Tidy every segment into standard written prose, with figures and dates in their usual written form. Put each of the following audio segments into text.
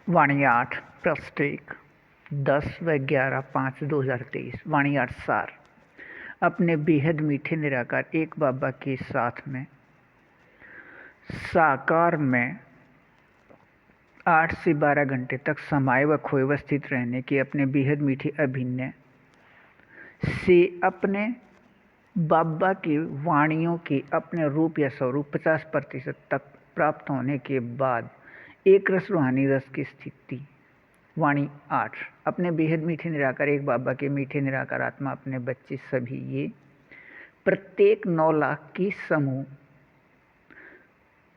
वाणी 8 प्रस्टेक 10/11/5/2023। वाणी 8 सार। अपने बेहद मीठे निराकार एक बाबा के साथ में साकार में 8 से 12 घंटे तक समाये व खोए व स्थित रहने के अपने बेहद मीठे अभिनय से अपने बाबा की वाणियों के अपने रूप या स्वरूप 50% तक प्राप्त होने के बाद एक रस रूहानी रस की स्थिति। वाणी 8 अपने बेहद मीठे निराकार एक बाबा के मीठे निराकार आत्मा अपने बच्चे सभी ये प्रत्येक 9 लाख की समूह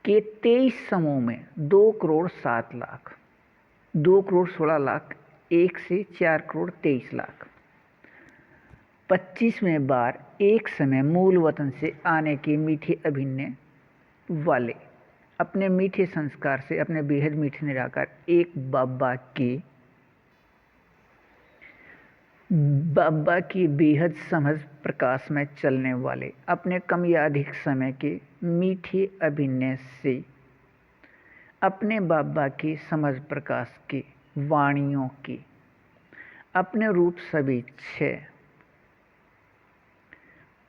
के 23 समूह में 2 करोड़ 7 लाख 2 करोड़ 16 लाख 1 से 4 करोड़ 23 लाख 25वें बार एक समय मूल वतन से आने के मीठे अभिनय वाले अपने मीठे संस्कार से अपने बेहद मीठे निराकार एक बाबा की बेहद समझ प्रकाश में चलने वाले अपने कम या अधिक समय के मीठे अभिनय से अपने बाबा की समझ प्रकाश के वाणियों के अपने रूप सभी 6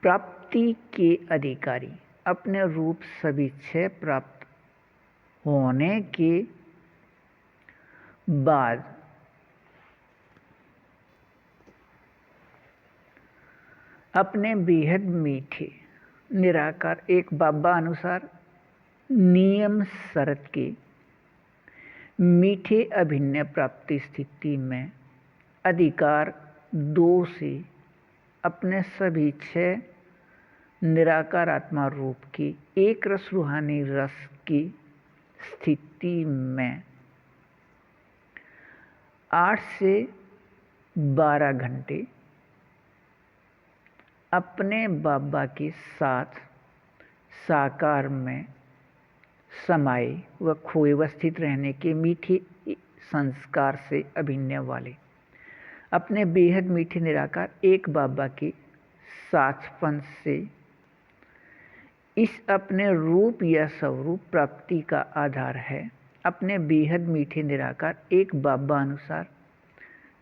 प्राप्ति के अधिकारी अपने रूप सभी 6 प्राप्त होने के बाद अपने बेहद मीठे निराकार एक बाबा अनुसार नियम शरत के मीठे अभिनय प्राप्ति स्थिति में अधिकार 2 से अपने सभी 6 निराकार आत्मा रूप की एक रस रूहानी रस की स्थिति में 8 से 12 घंटे अपने बाबा के साथ साकार में समाये व खोए व स्थित रहने के मीठे संस्कार से अभिनय वाले अपने बेहद मीठे निराकार एक बाबा के साथपन से इस अपने रूप या स्वरूप प्राप्ति का आधार है। अपने बेहद मीठे निराकार एक बाबा अनुसार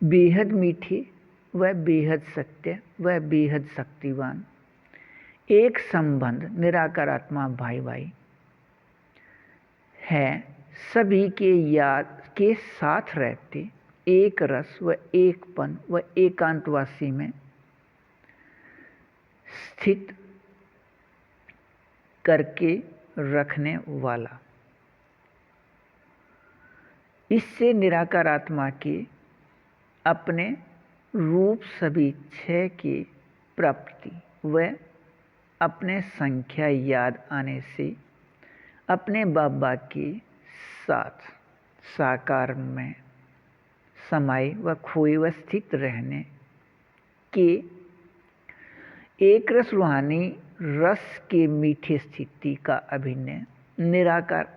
बेहद मीठे व बेहद सत्य व बेहद शक्तिवान एक संबंध निराकार आत्मा भाई भाई है। सभी के याद के साथ रहते एक रस व एकपन व एकांतवासी में स्थित करके रखने वाला। इससे निराकार आत्मा के अपने रूप सभी 6 की प्राप्ति व अपने संख्या याद आने से अपने बाबा के साथ साकार में समाये व खोए व स्थित रहने के एक रस रूहानी रस के मीठे स्थिति का अभिनय निराकार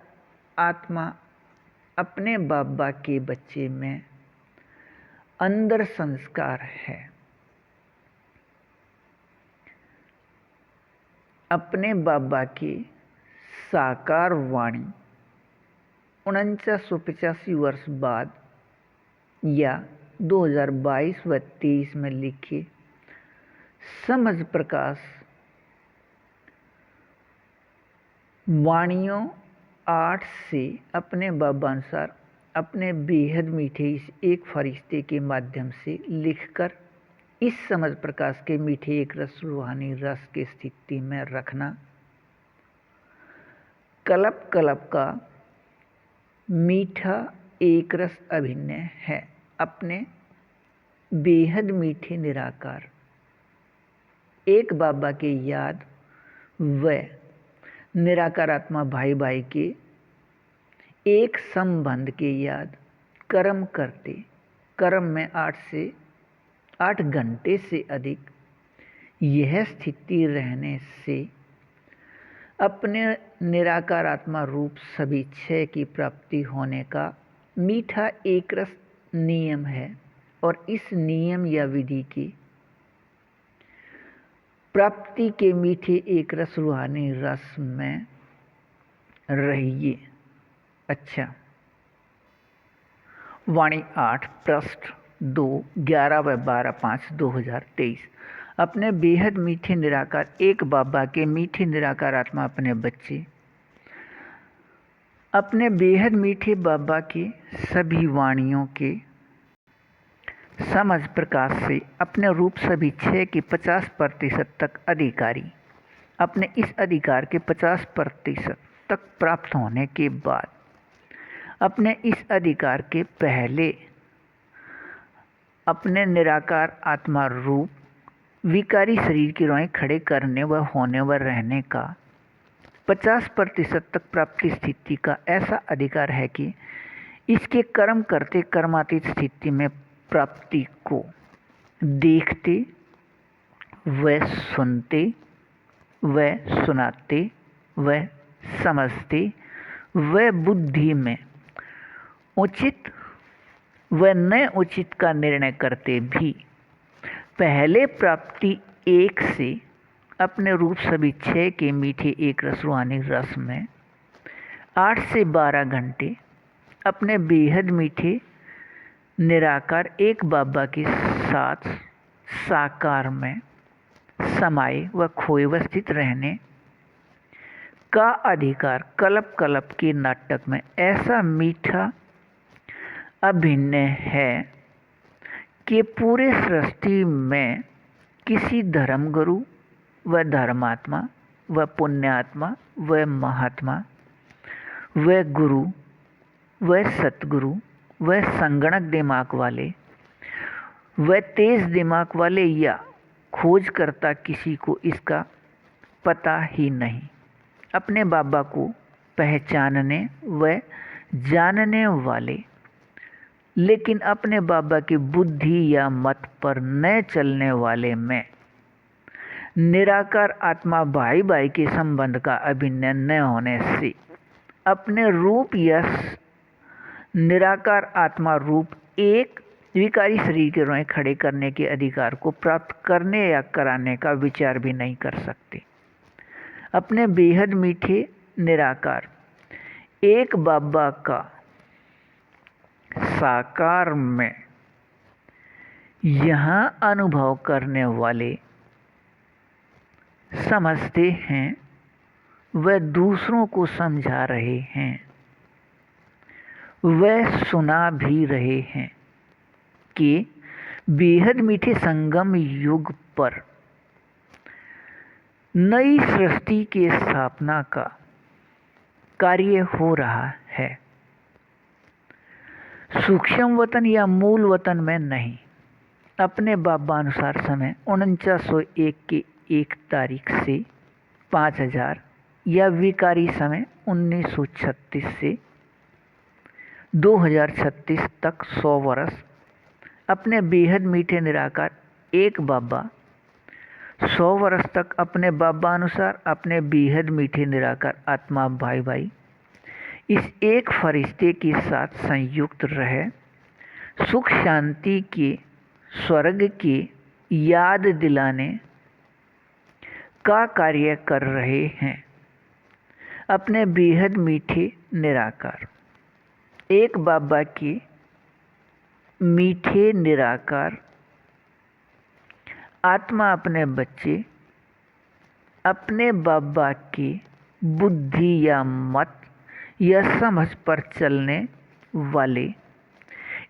आत्मा अपने बाबा के बच्चे में अंदर संस्कार है। अपने बाबा की साकार वाणी 4985 वर्ष बाद या 2022 व 23 में लिखे समझ प्रकाश वाणियों 8 से अपने बाबा अनुसार अपने बेहद मीठे इस एक फरिश्ते के माध्यम से लिखकर इस समझ प्रकाश के मीठे एक रस रूहानी रस की स्थिति में रखना कल्प कल्प का मीठा एक रस अभिनय है। अपने बेहद मीठे निराकार एक बाबा के याद व निराकार आत्मा भाई भाई के एक संबंध के याद कर्म करते कर्म में 8 घंटे से अधिक यह स्थिति रहने से अपने निराकार आत्मा रूप सभी 6 की प्राप्ति होने का मीठा एक रस नियम है। और इस नियम या विधि की प्राप्ति के मीठे एक रस रूहानी रस में रहिए। अच्छा, वाणी 8 पृष्ठ 2 11/12/5/2023। अपने बेहद मीठे निराकार एक बाबा के मीठे निराकार आत्मा अपने बच्चे अपने बेहद मीठे बाबा के सभी वाणियों के समझ प्रकाश से अपने रूप सभी 6 के 50% तक अधिकारी। अपने इस अधिकार के 50% तक प्राप्त होने के बाद अपने इस अधिकार के पहले अपने निराकार आत्मा रूप विकारी शरीर की रोएं खड़े करने व होने व रहने का 50% तक प्राप्ति स्थिति का ऐसा अधिकार है कि इसके कर्म करते कर्मातीत स्थिति में प्राप्ति को देखते व सुनते व सुनाते व समझते व बुद्धि में उचित व न उचित का निर्णय करते भी पहले प्राप्ति एक से अपने रूप सभी 6 के मीठे एक रस रूहानी रस में 8 से 12 घंटे अपने बेहद मीठे निराकार एक बाबा के साथ साकार में समाये व खोए व स्थित रहने का अधिकार कल्प कल्प के नाटक में ऐसा मीठा अभिनय है कि पूरे सृष्टि में किसी धर्मगुरु व धर्मात्मा व पुण्यात्मा व महात्मा व गुरु व सतगुरु व संगणक दिमाग वाले व तेज दिमाग वाले या खोज करता किसी को इसका पता ही नहीं। अपने बाबा को पहचानने व जानने वाले लेकिन अपने बाबा की बुद्धि या मत पर न चलने वाले में निराकार आत्मा भाई भाई के संबंध का अभिनय न होने से अपने रूप या निराकार आत्मा रूप एक विकारी शरीर के रोएं खड़े करने के अधिकार को प्राप्त करने या कराने का विचार भी नहीं कर सकते। अपने बेहद मीठे निराकार एक बाबा का साकार में यहाँ अनुभव करने वाले समझते हैं व दूसरों को समझा रहे हैं वह सुना भी रहे हैं कि बेहद मीठे संगम युग पर नई सृष्टि की स्थापना का कार्य हो रहा है। सूक्ष्म वतन या मूल वतन में नहीं। अपने बाबा अनुसार समय 4901 की 1 तारीख से 5000 या विकारी समय 1936 से 2036 तक 100 वर्ष अपने बेहद मीठे निराकार एक बाबा 100 वर्ष तक अपने बाबा अनुसार अपने बेहद मीठे निराकार आत्मा भाई भाई इस एक फरिश्ते के साथ संयुक्त रहे सुख शांति के स्वर्ग की याद दिलाने का कार्य कर रहे हैं। अपने बेहद मीठे निराकार एक बाबा के मीठे निराकार आत्मा अपने बच्चे अपने बाबा की बुद्धि या मत या समझ पर चलने वाले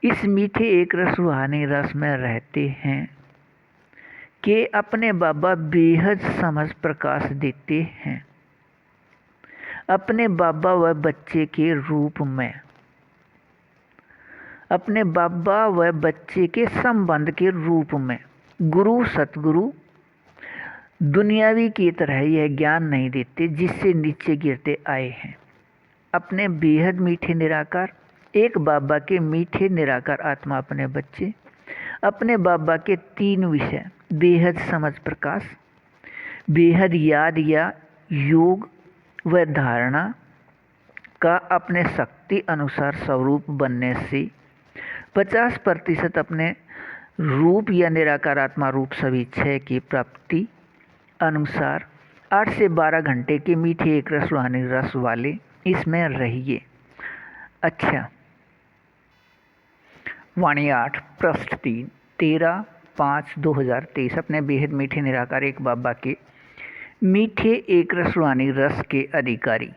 इस मीठे एक रस रूहानी रस में रहते हैं कि अपने बाबा बेहद समझ प्रकाश देते हैं। अपने बाबा व बच्चे के रूप में अपने बाबा व बच्चे के संबंध के रूप में गुरु सतगुरु दुनियावी की तरह यह ज्ञान नहीं देते जिससे नीचे गिरते आए हैं। अपने बेहद मीठे निराकार एक बाबा के मीठे निराकार आत्मा अपने बच्चे अपने बाबा के 3 विषय बेहद समझ प्रकाश बेहद याद या योग व धारणा का अपने शक्ति अनुसार स्वरूप बनने से 50% अपने रूप या निराकार आत्मा रूप सभी 6 की प्राप्ति अनुसार 8 से 12 घंटे के मीठे एक रस रूहानी रस वाले इसमें रहिए। अच्छा, वाणी 8 पृष्ठ 3 13/5/2023 अपने बेहद मीठे निराकार एक बाबा के मीठे एक रस रूहानी रस के अधिकारी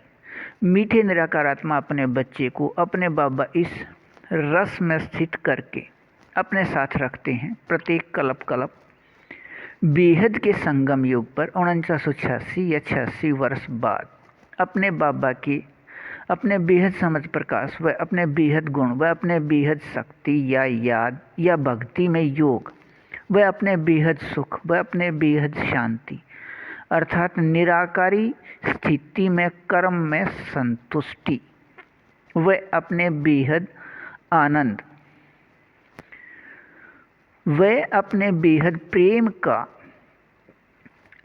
मीठे निराकार आत्मा अपने बच्चे को अपने बाबा इस रस में स्थित करके अपने साथ रखते हैं। प्रत्येक कल्प बेहद के संगम युग पर 4986 या 86 वर्ष बाद अपने बाबा के अपने बेहद समझ प्रकाश व अपने बेहद गुण व अपने बेहद शक्ति या याद या भक्ति में योग व अपने बेहद सुख व अपने बेहद शांति अर्थात निराकारी स्थिति में कर्म में संतुष्टि व अपने बेहद आनंद व अपने बेहद प्रेम का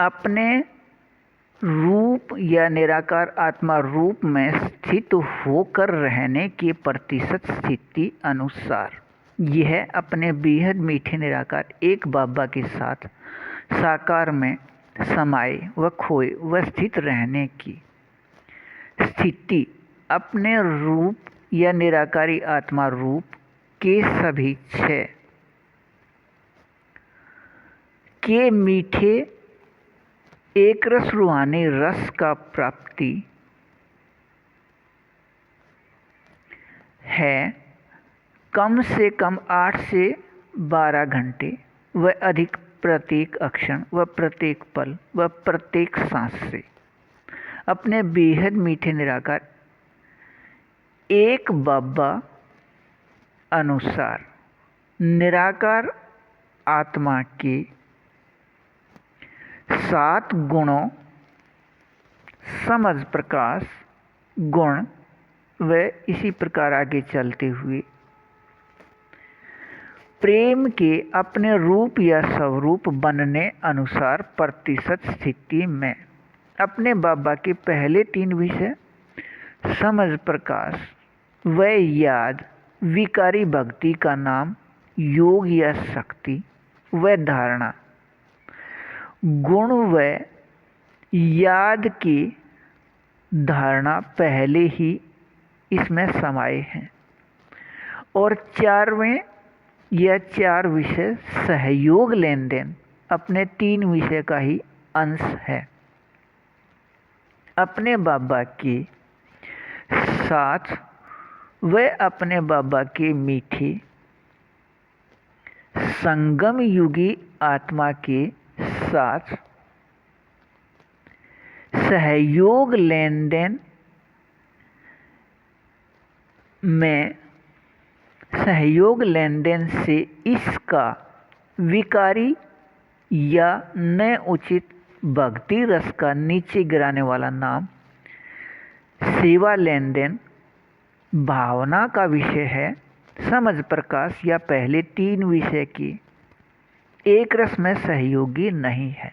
अपने रूप या निराकार आत्मा रूप में स्थित होकर रहने की प्रतिशत स्थिति अनुसार यह अपने बेहद मीठे निराकार एक बाबा के साथ साकार में समाये व खोए व स्थित रहने की स्थिति अपने रूप या निराकारी आत्मा रूप के सभी 6 के मीठे एक रस रूहानी रस का प्राप्ति है कम से कम 8 से 12 घंटे व अधिक प्रत्येक अक्षण व प्रत्येक पल व प्रत्येक सांस से अपने बेहद मीठे निराकार एक बाबा अनुसार निराकार आत्मा के 7 गुणों समझ प्रकाश गुण व इसी प्रकार आगे चलते हुए प्रेम के अपने रूप या स्वरूप बनने अनुसार प्रतिशत स्थिति में अपने बाबा के पहले 3 विषय समझ प्रकाश व याद विकारी भक्ति का नाम योग या शक्ति व धारणा गुण व याद की धारणा पहले ही इसमें समाये हैं और 4वें या 4 विषय सहयोग लेन देन अपने 3 विषय का ही अंश है। अपने बाबा के साथ व अपने बाबा के मीठे संगम युगी आत्मा के साथ सहयोग लेन देन में सहयोग लेन देन से इसका विकारी या न उचित भक्ति रस का नीचे गिराने वाला नाम सेवा लेन देन भावना का विषय है। समझ प्रकाश या पहले 3 विषय की एक रस में सहयोगी नहीं है।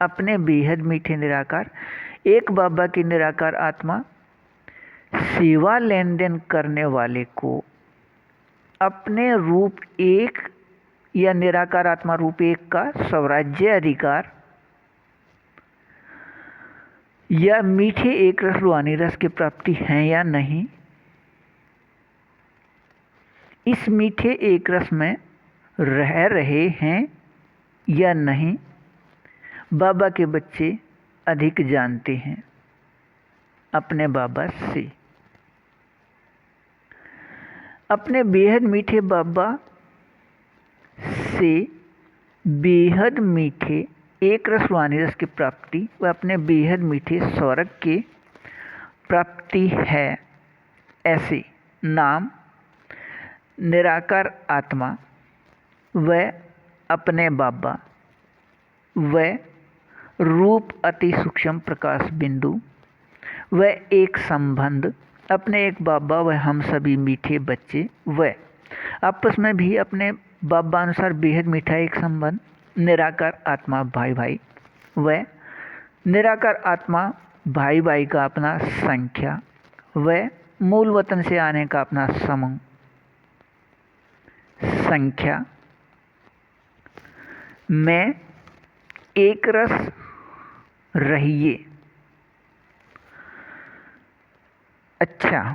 अपने बेहद मीठे निराकार एक बाबा की निराकार आत्मा सेवा लेन देन करने वाले को अपने रूप 1 या निराकार आत्मा रूप 1 का स्वराज्य अधिकार या मीठे एक रस रूहानी रस की प्राप्ति है या नहीं, इस मीठे एक रस में रह रहे हैं या नहीं, बाबा के बच्चे अधिक जानते हैं अपने बाबा से। अपने बेहद मीठे बाबा से बेहद मीठे एक रस रूहानी रस की प्राप्ति व अपने बेहद मीठे स्वर्ग की प्राप्ति है। ऐसे नाम निराकार आत्मा व अपने बाबा व रूप अति सूक्ष्म प्रकाश बिंदु व एक संबंध अपने एक बाबा व हम सभी मीठे बच्चे व आपस में भी अपने बाबा अनुसार बेहद मीठा एक संबंध निराकार आत्मा भाई भाई व निराकार आत्मा भाई भाई का अपना संख्या व मूल वतन से आने का अपना समूह संख्या में एक रस रहिए। अच्छा,